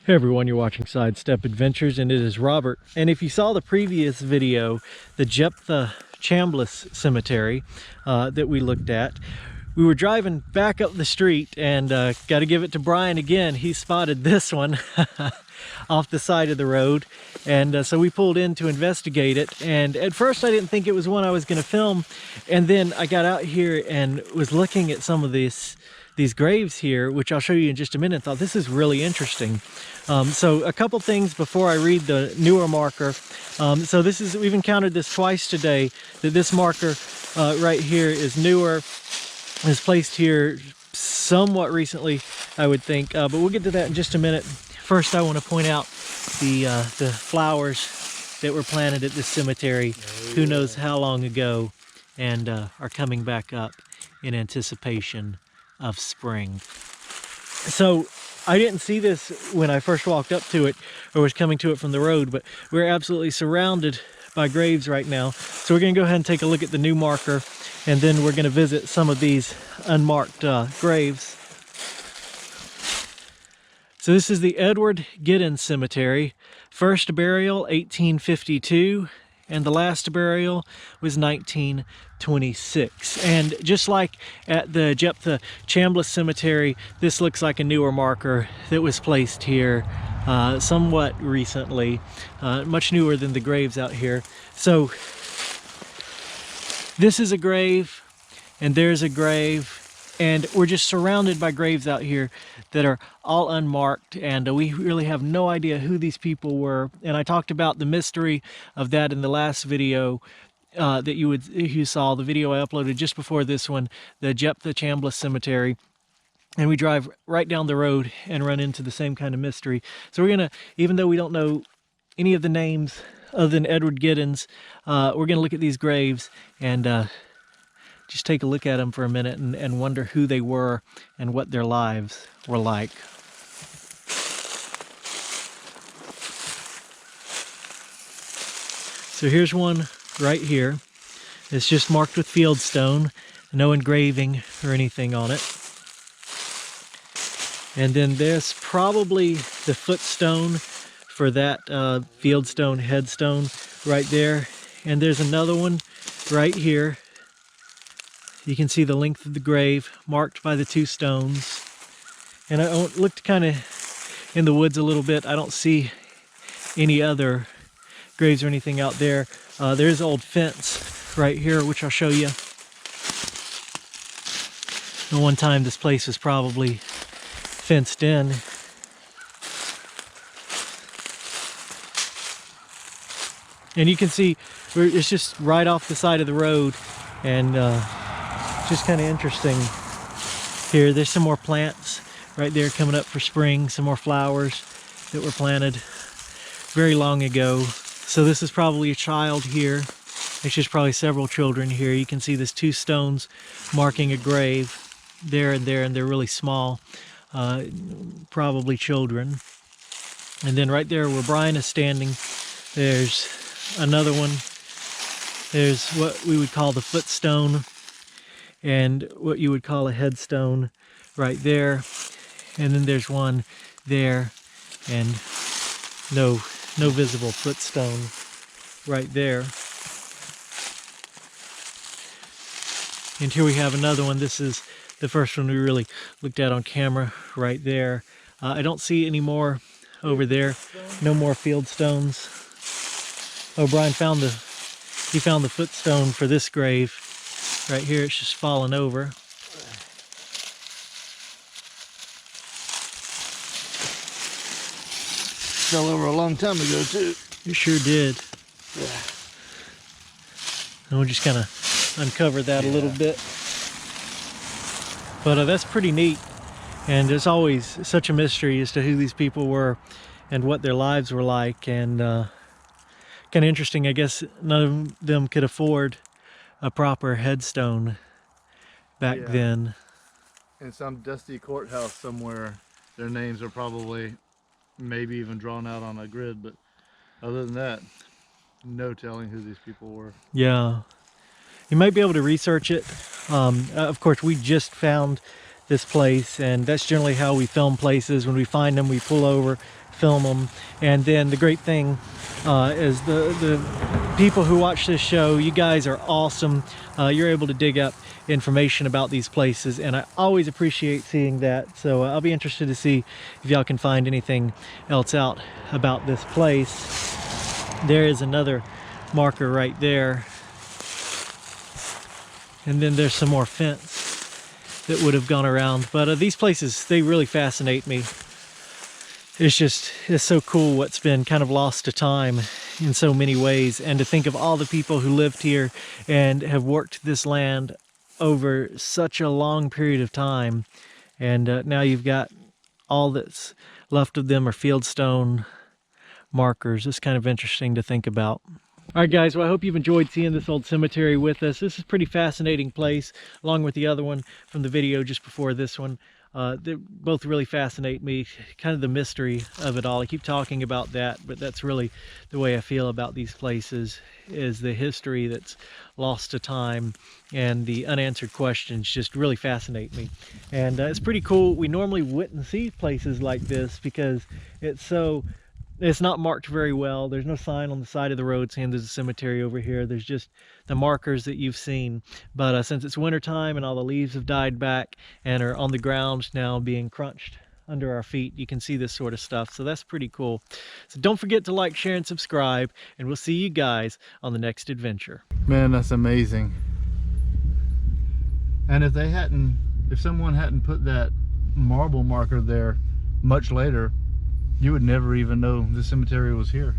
Hey everyone, you're watching Sidestep Adventures and it is Robert. And if you saw the previous video, the Jephthah Chambliss Cemetery that we looked at, we were driving back up the street and got to give it to Brian again. He spotted this one off the side of the road, and so we pulled in to investigate it. And at first I didn't think it was one I was going to film, and then I got out here and was looking at some of these graves here, which I'll show you in just a minute. Thought this is really interesting. So a couple things before I read the newer marker. So we've encountered this twice today, that this marker right here is newer, is placed here somewhat recently, I would think, but we'll get to that in just a minute. First, I want to point out the flowers that were planted at this cemetery, who knows how long ago, and are coming back up in anticipation of spring. So I didn't see this when I first walked up to it or was coming to it from the road, but we're absolutely surrounded by graves right now. So we're going to go ahead and take a look at the new marker, and then we're going to visit some of these unmarked graves. So this is the Edward Giddens Cemetery. First burial 1852, and the last burial was 1926. And just like at the Jephthah Chambliss Cemetery, this looks like a newer marker that was placed here somewhat recently, much newer than the graves out here. So this is a grave, and there's a grave, and we're just surrounded by graves out here that are all unmarked, and we really have no idea who these people were. And I talked about the mystery of that in the last video that you saw, the video I uploaded just before this one, the Jephthah Chambliss Cemetery. And we drive right down the road and run into the same kind of mystery. So we're gonna, even though we don't know any of the names other than Edward Giddens, we're gonna look at these graves and just take a look at them for a minute and wonder who they were and what their lives were like. So here's one right here. It's just marked with fieldstone, no engraving or anything on it. And then there's probably the footstone for that fieldstone headstone right there. And there's another one right here. You can see the length of the grave marked by the two stones. And I looked kind of in the woods a little bit. I don't see any other graves or anything out there. There's an old fence right here, which I'll show you. At one time this place was probably fenced in. And you can see it's just right off the side of the road, and just kind of interesting here. There's some more plants right there coming up for spring, some more flowers that were planted very long ago. So this is probably a child here. There's just probably several children here. You can see there's two stones marking a grave there, and they're really small, probably children. And then right there where Brian is standing, there's another one. There's what we would call the footstone, and what you would call a headstone right there. And then there's one there, and no visible footstone right there. And here we have another one. This is the first one we really looked at on camera right there. I don't see any more over there. No more field stones. Oh, Brian found the footstone for this grave right here. It's just fallen over. Fell over a long time ago too. It sure did. Yeah. And we'll just kind of uncover that a little bit. But that's pretty neat. And there's always such a mystery as to who these people were and what their lives were like. And kind of interesting, I guess none of them could afford a proper headstone back then. In some dusty courthouse somewhere, their names are probably maybe even drawn out on a grid, but other than that, no telling who these people were. Yeah. You might be able to research it. Of course, we just found this place, and that's generally how we film places. When we find them, we pull over, film them. And then the great thing is the people who watch this show, you guys are awesome. You're able to dig up information about these places, and I always appreciate seeing that. So I'll be interested to see if y'all can find anything else out about this place. There is another marker right there, and then there's some more fence that would have gone around. But these places, they really fascinate me. It's so cool what's been kind of lost to time in so many ways, and to think of all the people who lived here and have worked this land over such a long period of time, and now you've got all that's left of them are fieldstone markers. It's kind of interesting to think about. All right, guys, well, I hope you've enjoyed seeing this old cemetery with us. This is a pretty fascinating place, along with the other one from the video just before this one. They both really fascinate me, kind of the mystery of it all. I keep talking about that, but that's really the way I feel about these places, is the history that's lost to time, and the unanswered questions just really fascinate me. And it's pretty cool. We normally wouldn't see places like this because it's not marked very well. There's no sign on the side of the road saying there's a cemetery over here. There's just the markers that you've seen. But since it's winter time and all the leaves have died back and are on the ground now being crunched under our feet, you can see this sort of stuff. So that's pretty cool. So don't forget to like, share, and subscribe, and we'll see you guys on the next adventure. Man, that's amazing. And if someone hadn't put that marble marker there much later, you would never even know the cemetery was here.